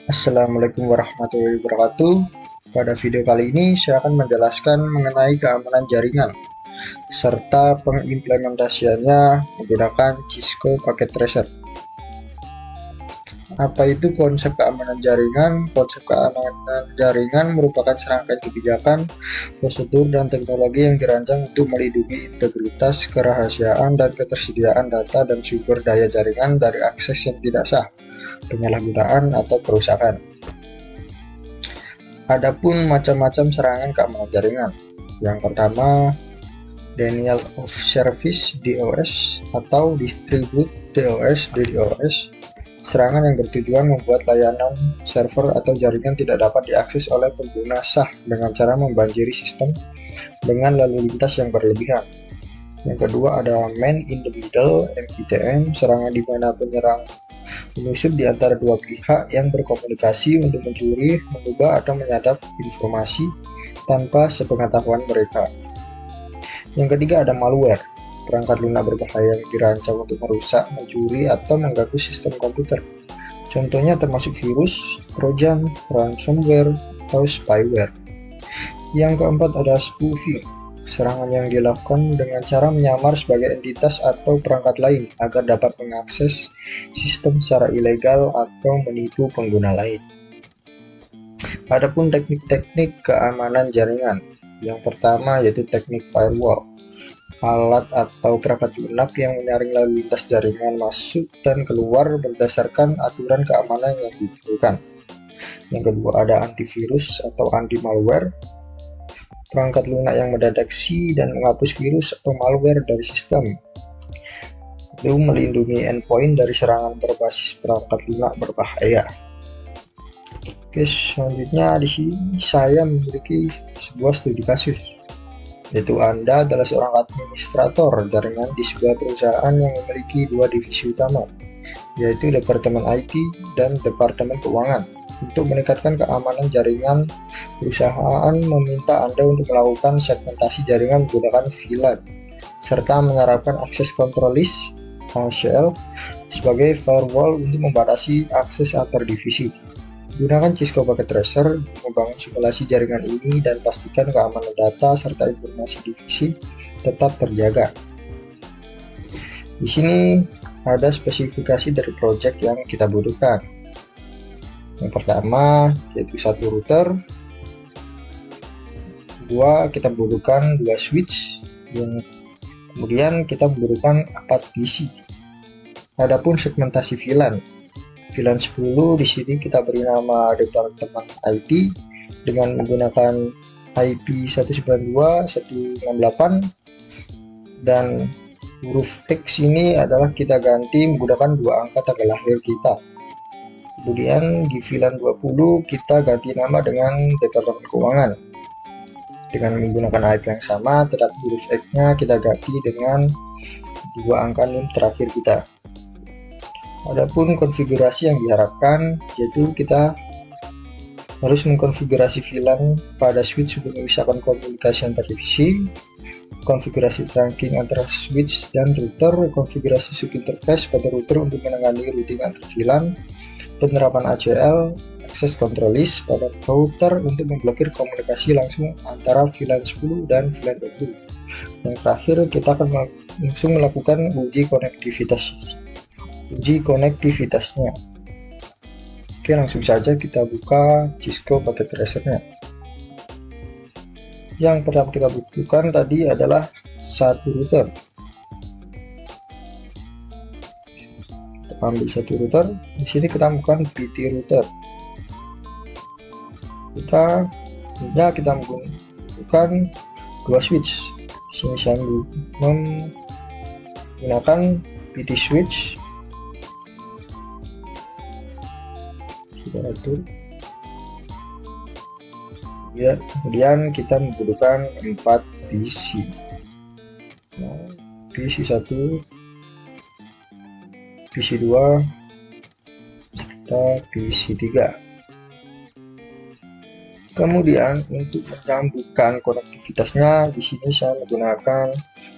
Assalamualaikum warahmatullahi wabarakatuh. Pada video kali ini saya akan menjelaskan mengenai keamanan jaringan serta pengimplementasiannya menggunakan Cisco Packet Tracer. Apa itu konsep keamanan jaringan? Konsep keamanan jaringan merupakan serangkaian kebijakan, prosedur, dan teknologi yang dirancang untuk melindungi integritas, kerahasiaan, dan ketersediaan data dan sumber daya jaringan dari akses yang tidak sah, penyalahgunaan, atau kerusakan. Adapun macam-macam serangan keamanan jaringan. Yang pertama, denial of service (DOS) atau distribute DOS (DDoS). Serangan yang bertujuan membuat layanan server atau jaringan tidak dapat diakses oleh pengguna sah dengan cara membanjiri sistem dengan lalu lintas yang berlebihan. Yang kedua ada man in the middle (MITM), serangan di mana penyerang menyusup di antara dua pihak yang berkomunikasi untuk mencuri, mengubah, atau menyadap informasi tanpa sepengetahuan mereka. Yang ketiga ada malware, perangkat lunak berbahaya yang dirancang untuk merusak, mencuri, atau mengganggu sistem komputer. Contohnya termasuk virus, trojan, ransomware, atau spyware. Yang keempat ada spoofing, serangan yang dilakukan dengan cara menyamar sebagai entitas atau perangkat lain agar dapat mengakses sistem secara ilegal atau menipu pengguna lain. Adapun teknik-teknik keamanan jaringan, yang pertama yaitu teknik firewall, alat atau perangkat lunak yang menyaring lalu lintas jaringan masuk dan keluar berdasarkan aturan keamanan yang ditentukan. Yang kedua ada antivirus atau anti malware, perangkat lunak yang mendeteksi dan menghapus virus atau malware dari sistem. Itu melindungi endpoint dari serangan berbasis perangkat lunak berbahaya. Oke, selanjutnya di sini saya memiliki sebuah studi kasus, yaitu Anda adalah seorang administrator jaringan di sebuah perusahaan yang memiliki dua divisi utama, yaitu Departemen IT dan Departemen Keuangan. Untuk meningkatkan keamanan jaringan, perusahaan meminta Anda untuk melakukan segmentasi jaringan menggunakan VLAN, serta menerapkan akses control list (ACL) sebagai firewall untuk membatasi akses antar divisi. Gunakan Cisco Packet Tracer untuk membangun simulasi jaringan ini dan pastikan keamanan data serta informasi divisi tetap terjaga. Di sini ada spesifikasi dari project yang kita butuhkan. Yang pertama yaitu satu router, kedua kita membutuhkan dua switch, yang kemudian kita membutuhkan 4 PC. Adapun segmentasi VLAN 10 di sini kita beri nama Departemen IT dengan menggunakan IP 192.168 dan huruf X ini adalah kita ganti menggunakan dua angka tanggal lahir kita. Kemudian di VLAN 20 kita ganti nama dengan Departemen Keuangan dengan menggunakan IP yang sama, tetapi huruf X-nya kita ganti dengan dua angka NIM terakhir kita. Adapun konfigurasi yang diharapkan yaitu kita harus mengkonfigurasi VLAN pada switch untuk memisahkan komunikasi antar divisi, konfigurasi trunking antara switch dan router, konfigurasi sub interface pada router untuk menangani routing antar VLAN, penerapan ACL, akses control list pada router untuk memblokir komunikasi langsung antara VLAN 10 dan VLAN 20. Yang terakhir kita akan langsung melakukan uji konektivitasnya. Oke, langsung saja kita buka Cisco Packet Tracer-nya. Yang pertama kita butuhkan tadi adalah satu router. Kita ambil satu router. Di sini kita bukan PT router. Kita menggunakan dua switch. Di sini saya menggunakan PT switch. Kita atur. Ya, kemudian kita membutuhkan 4 PC. PC 1, PC 2, serta PC 3. Kemudian untuk menyambungkan konektivitasnya, di sini saya menggunakan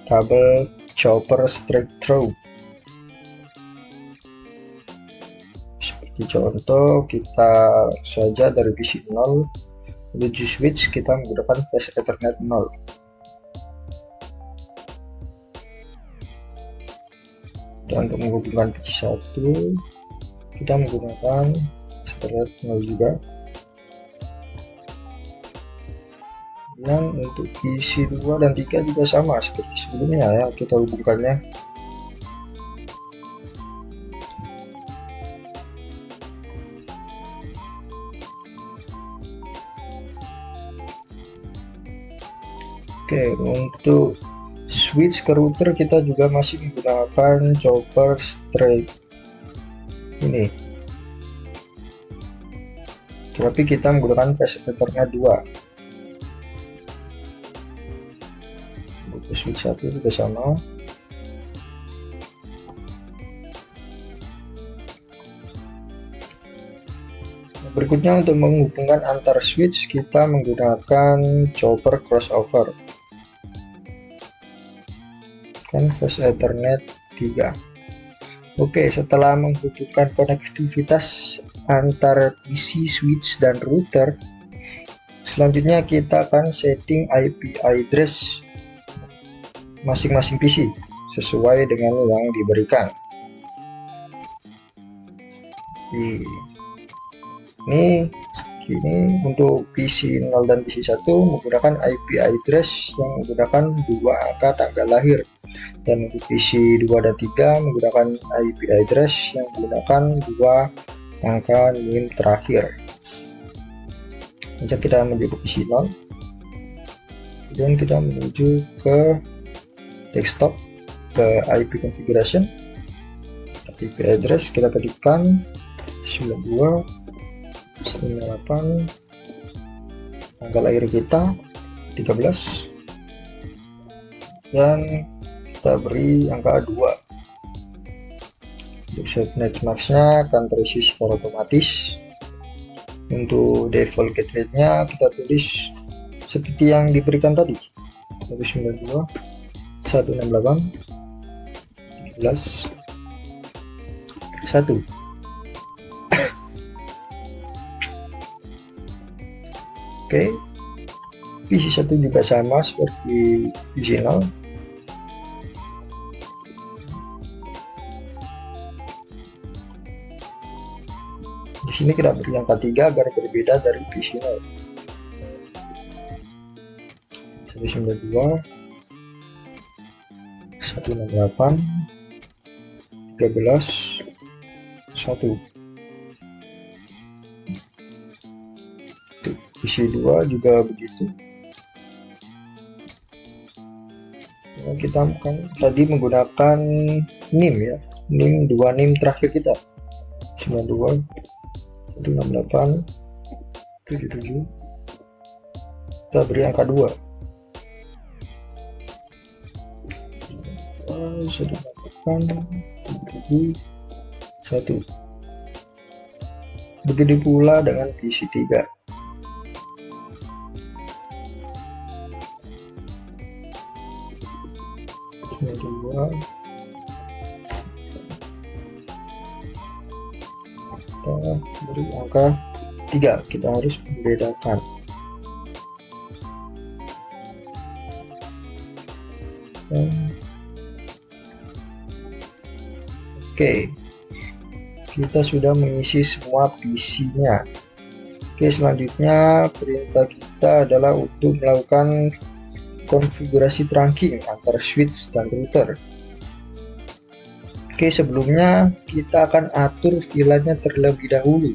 kabel chopper straight through. Di contoh kita saja dari PC 0 menuju switch kita menggunakan flash Ethernet 0. Dan untuk menghubungkan PC 1 kita menggunakan Ethernet 0 juga. Yang untuk PC 2 dan 3 juga sama seperti sebelumnya ya, kita hubungkannya. Oke, untuk switch ke router kita juga masih menggunakan chopper straight ini, tapi kita menggunakan flash Ethernet 2. Untuk switch 1 juga sama. Berikutnya untuk menghubungkan antar switch kita menggunakan chopper crossover kan flash Ethernet 3. Oke, setelah menghubungkan konektivitas antar PC, switch, dan router, selanjutnya kita akan setting IP address masing-masing PC sesuai dengan yang diberikan. Ini untuk PC 0 dan PC 1 menggunakan IP address yang menggunakan 2 angka tanggal lahir, dan untuk PC 2 dan 3 menggunakan IP address yang menggunakan 2 angka NIM terakhir. Sejak kita menuju ke PC 0, kemudian kita menuju ke desktop, ke IP configuration, IP address kita ketikkan 92.98, tanggal lahir kita 13, dan kita beri angka 2. Untuk subnet max-nya akan terisi secara otomatis. Untuk default gateway-nya kita tulis seperti yang diberikan tadi, 192.168.13.1. Oke, PC 1 juga sama seperti PC 0. Di sini kita beri angka 3 agar berbeda dari PC 0. 192 168 13 1. PC 2 juga begitu. Ya, kita kan tadi menggunakan NIM ya, NIM 2 NIM terakhir kita 92 168 77. Kita beri angka 2. 168 77 1. Begitu pula dengan PC 3. Kita beri angka 3, kita harus membedakan. Oke, kita sudah mengisi semua PC-nya. Oke, selanjutnya perintah kita adalah untuk melakukan konfigurasi trunking antar switch dan router. Oke, sebelumnya kita akan atur VLAN-nya terlebih dahulu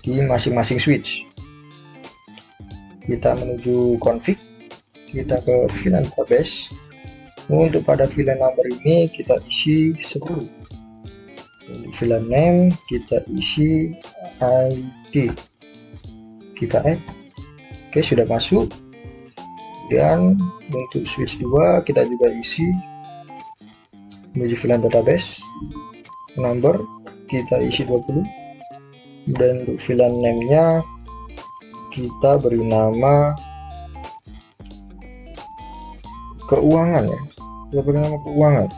di masing-masing switch. Kita menuju config, kita ke VLAN database. Untuk pada VLAN number ini kita isi 10. Untuk VLAN name kita isi ID, kita add. Oke, sudah masuk. Kemudian untuk switch 2 kita juga isi, menuju VLAN database, number kita isi 20, dan untuk VLAN name nya kita beri nama keuangan ya, kita beri nama keuangan.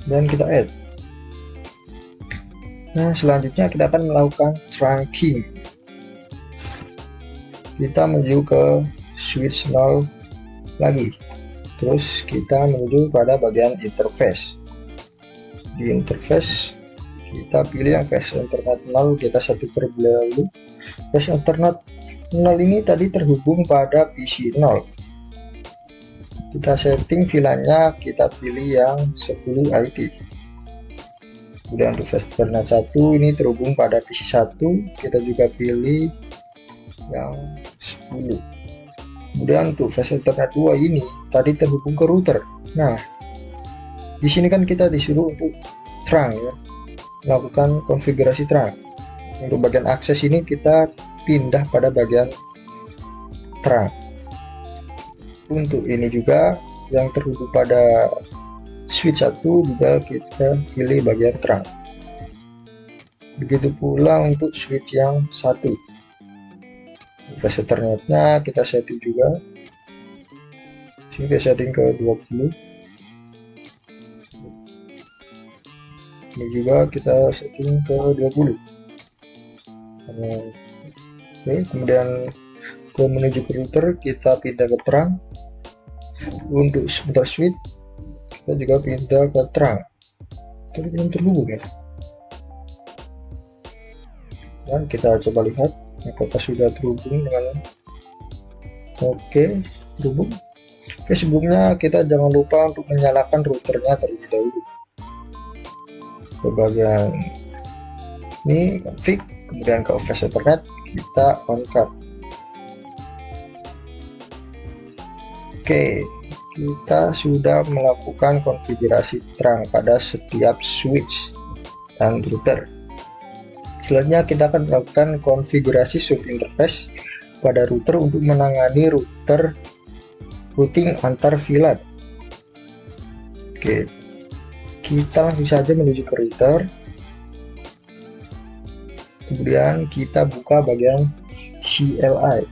dan kita add. Nah, selanjutnya kita akan melakukan trunking. Kita menuju ke switch 0 lagi, terus kita menuju pada bagian interface. Di interface kita pilih yang flash internet 0, kita satu terlebih dahulu. Flash internet 0 ini tadi terhubung pada PC 0. Kita setting VLAN-nya, kita pilih yang 10 IT. Kemudian untuk flash internet 1 ini terhubung pada PC 1, kita juga pilih yang 10. Kemudian untuk flash internet 2 ini tadi terhubung ke router. Nah, di sini kan kita disuruh untuk trunk ya, melakukan konfigurasi trunk. Untuk bagian akses ini kita pindah pada bagian trunk. Untuk ini juga yang terhubung pada switch 1 juga kita pilih bagian trunk. Begitu pula untuk switch yang 1. Flash Ethernetnya kita setting juga. Sini kita setting ke 20. Ini juga kita setting ke 20. Oke, kemudian ke menuju ke router kita pindah ke trunk. Untuk sebentar switch kita juga pindah ke trunk. Tapi belum terhubung ya. Dan kita coba lihat apakah sudah terhubung dengan oke, terhubung. Oke, sebelumnya kita jangan lupa untuk menyalakan routernya terlebih dahulu. Ke bagian ini config, kemudian ke flash ethernet kita on kan. Oke, kita sudah melakukan konfigurasi trunk pada setiap switch dan router. Selanjutnya kita akan melakukan konfigurasi sub interface pada router untuk menangani routing antar VLAN. Oke, kita langsung saja menuju ke router. Kemudian kita buka bagian CLI.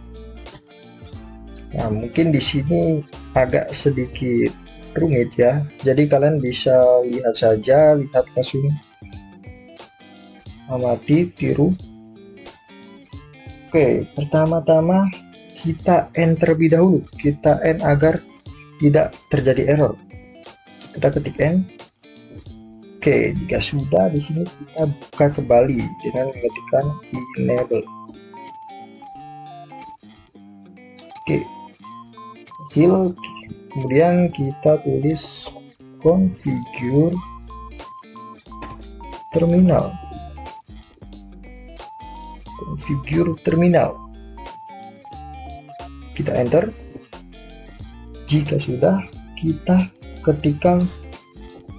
Nah, mungkin di sini agak sedikit rumit ya. Jadi kalian bisa lihat saja, lihat langsung, amati, tiru. Oke, pertama-tama kita end terlebih dahulu. Kita end agar tidak terjadi error. Kita ketik end. Oke, jika sudah di sini kita buka kembali dengan mengetikkan enable. Oke. Kemudian kita tulis configure terminal. Configure terminal. Kita enter. Jika sudah, kita ketikkan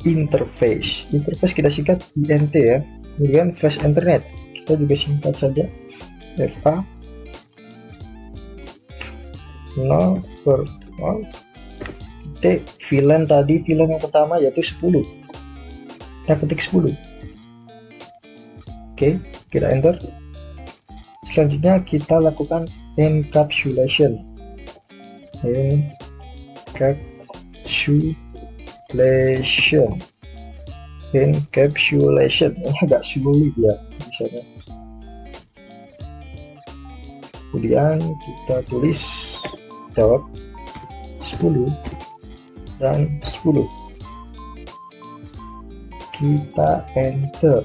interface. Interface kita singkat INT ya. Kemudian flash internet kita juga singkat saja FA 0 per 0. Titik VLAN tadi, VLAN yang pertama yaitu 10. Kita ketik 10. Oke, kita enter. Selanjutnya kita lakukan encapsulation. Encapsulation ini agak sulit ya misalnya. Kemudian kita tulis jawab 10 dan 10. Kita enter.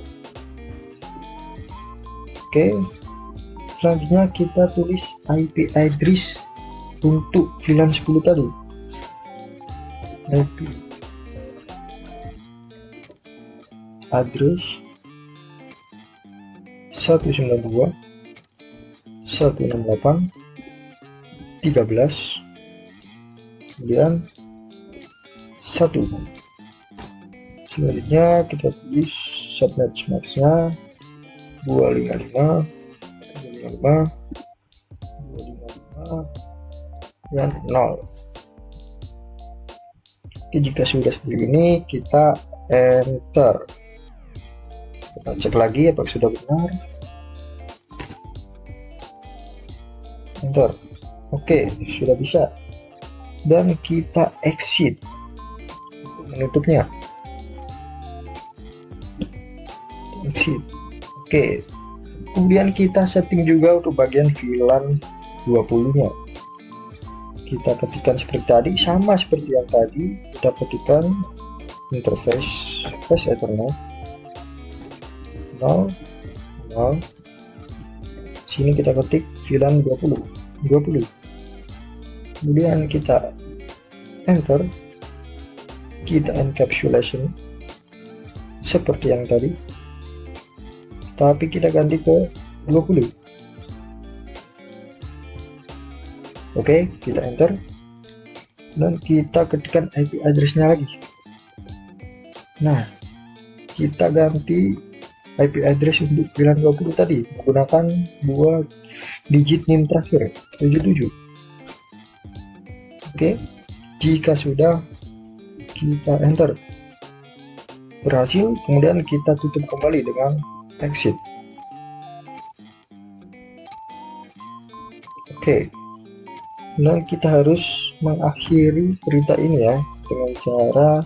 Oke, selanjutnya kita tulis IP address untuk VLAN 10 tadi. IP address 192.168.13, kemudian 1. Selanjutnya kita tulis subnet max-nya 255 dan 0. Oke, jika sudah seperti ini kita enter. Kita cek lagi apakah sudah benar. Enter. Oke, sudah bisa. Dan kita exit untuk menutupnya. exit. Oke, kemudian kita setting juga untuk bagian VLAN 20 nya. Kita ketikkan seperti tadi, sama seperti yang tadi, kita ketikkan interface fast ethernet 0 0. Sini kita ketik VLAN 20. Kemudian kita enter, kita encapsulation seperti yang tadi, tapi kita ganti ke 20. Oke, kita enter dan kita ketikkan IP address-nya lagi. Nah, kita ganti IP address untuk VLAN 20 tadi menggunakan 2 digit NIM terakhir 77. Oke, jika sudah, kita enter. Berhasil, kemudian kita tutup kembali dengan exit. Oke, nah kita harus mengakhiri perintah ini ya dengan cara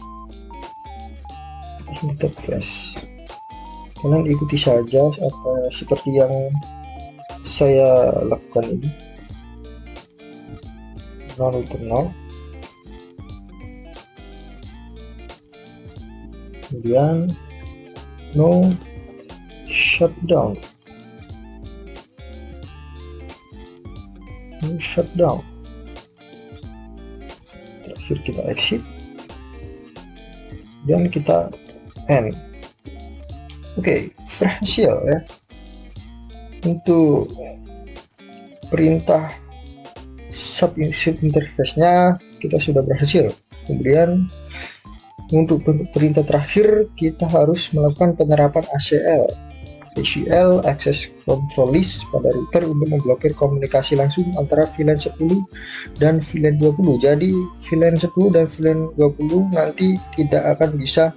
interface. Kalian ikuti saja seperti yang saya lakukan ini. 0 ke 0. Kemudian no shutdown. No shutdown. Terakhir kita exit. Dan kita end. Oke, berhasil ya. Untuk perintah sub interface-nya kita sudah berhasil. Kemudian untuk perintah terakhir kita harus melakukan penerapan ACL, Access Control List pada router untuk memblokir komunikasi langsung antara VLAN 10 dan VLAN 20. Jadi VLAN 10 dan VLAN 20 nanti tidak akan bisa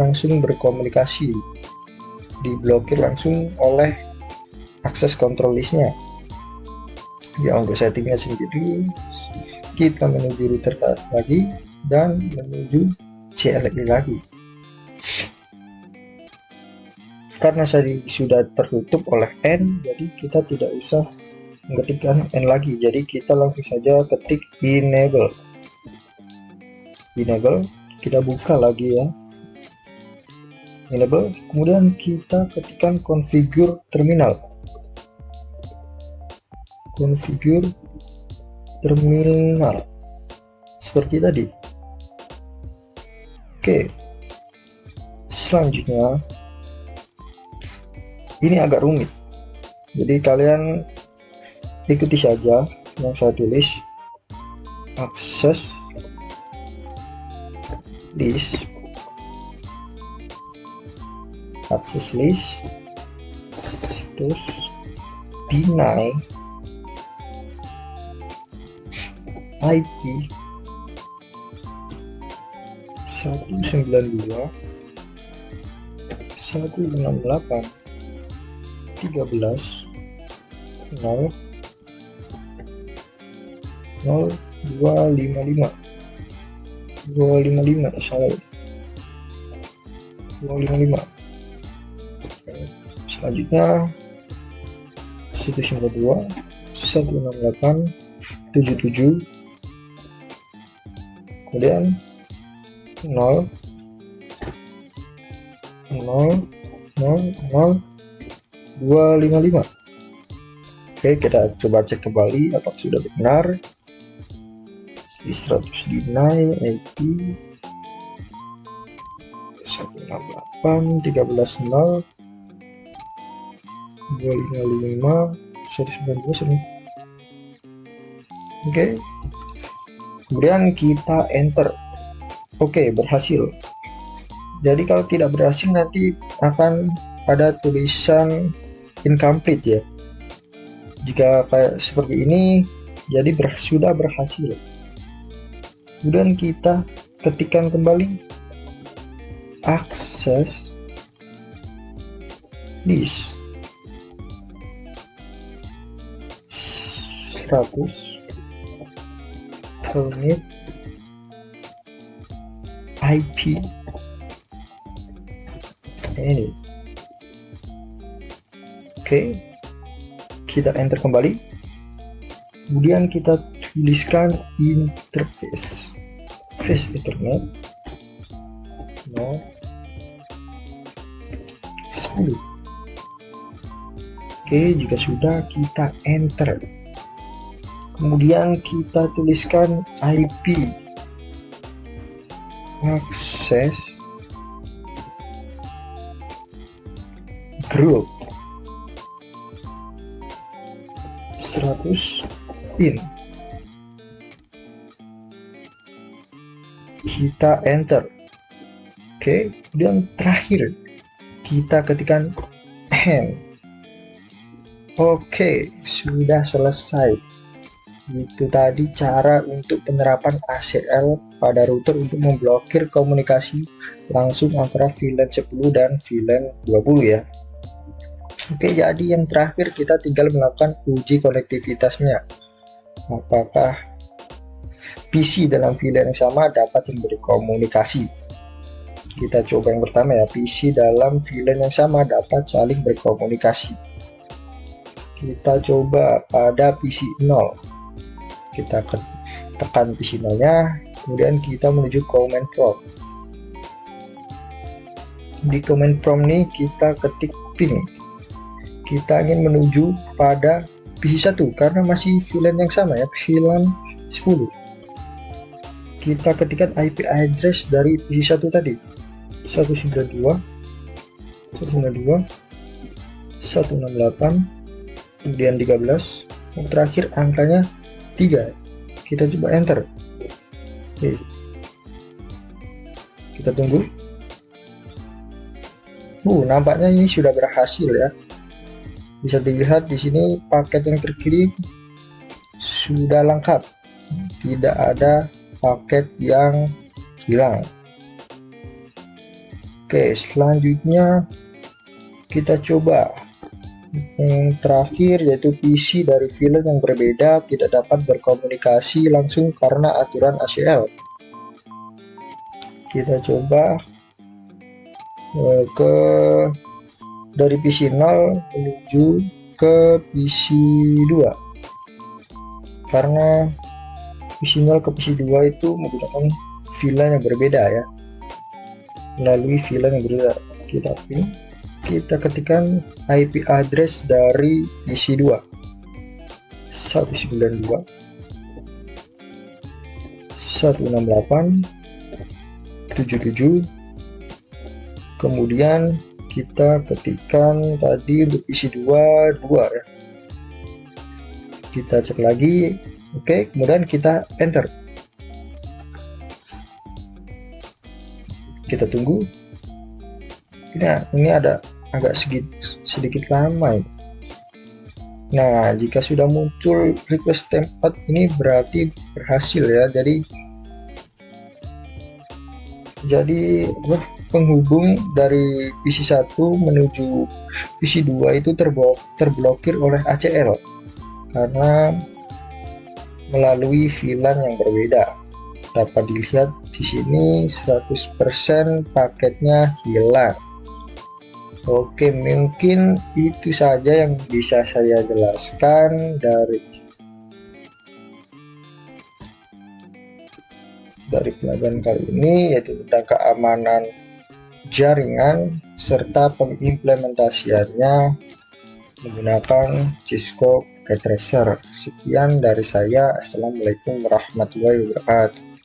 langsung berkomunikasi, diblokir langsung oleh Access Control List-nya. Ya, untuk settingnya sendiri kita menuju router lagi dan menuju CLI lagi. Karena tadi sudah tertutup oleh N, jadi kita tidak usah mengetikkan N lagi. Jadi kita langsung saja ketik enable. Kita buka lagi ya. Enable, kemudian kita ketikkan configure terminal. Configure terminal seperti tadi. Oke, selanjutnya ini agak rumit, jadi kalian ikuti saja yang saya tulis. Access list, terus deny IP 192.13.0.255 salah, 255. Selanjutnya 192.168.77, kemudian 0 255. Oke, kita coba cek kembali apakah sudah benar. 100 deny IP 168.13.0 255 119. Oke, kemudian kita enter. Oke, berhasil. Jadi kalau tidak berhasil nanti akan ada tulisan incomplete ya. Jika kayak seperti ini, jadi sudah berhasil. Kemudian kita ketikkan kembali access list 100 permit IP ini Oke, kita enter kembali. Kemudian kita tuliskan interface face Ethernet 10. Oke, jika sudah kita enter. Kemudian kita tuliskan IP akses group 100 in. Kita enter. Oke, kemudian terakhir kita ketikkan end. Oke, sudah selesai. Itu tadi cara untuk penerapan ACL pada router untuk memblokir komunikasi langsung antara VLAN 10 dan VLAN 20 ya. Oke, jadi yang terakhir kita tinggal melakukan uji konektivitasnya. Apakah PC dalam VLAN yang sama dapat berkomunikasi? Kita coba yang pertama ya, PC dalam VLAN yang sama dapat saling berkomunikasi. Kita coba pada PC 0. Kita tekan PC 0-nya, kemudian kita menuju command prompt. Di command prompt nih kita ketik ping. Kita ingin menuju pada PC 1 karena masih VLAN yang sama ya, VLAN 10. Kita ketikkan IP address dari PC 1 tadi, 192 168, kemudian 13, yang terakhir angkanya 3. Kita coba enter. Oke, kita tunggu. Nampaknya ini sudah berhasil ya. Bisa dilihat di sini paket yang terkirim sudah lengkap, tidak ada paket yang hilang. Oke, selanjutnya kita coba yang terakhir, yaitu PC dari VLAN yang berbeda tidak dapat berkomunikasi langsung karena aturan ACL. Kita coba dari PC 0 menuju ke PC 2, karena PC 0 ke PC 2 itu menggunakan VLAN yang berbeda ya, melalui VLAN yang berbeda. Kita ping, kita ketikkan IP address dari PC 2, 192 168 77, kemudian kita ketikkan tadi untuk PC 2 ya. Kita cek lagi. Oke, kemudian kita enter. Kita tunggu. Nah, ini ada agak sedikit lama ini. Nah, jika sudah muncul request template ini berarti berhasil ya. Jadi penghubung dari PC 1 menuju PC 2 itu terblokir oleh ACL karena melalui VLAN yang berbeda. Dapat dilihat di sini 100% paketnya hilang. Oke, mungkin itu saja yang bisa saya jelaskan dari pelajaran kali ini, yaitu tentang keamanan jaringan serta pengimplementasiannya menggunakan Cisco Packet Tracer. Sekian dari saya. Assalamualaikum warahmatullahi wabarakatuh.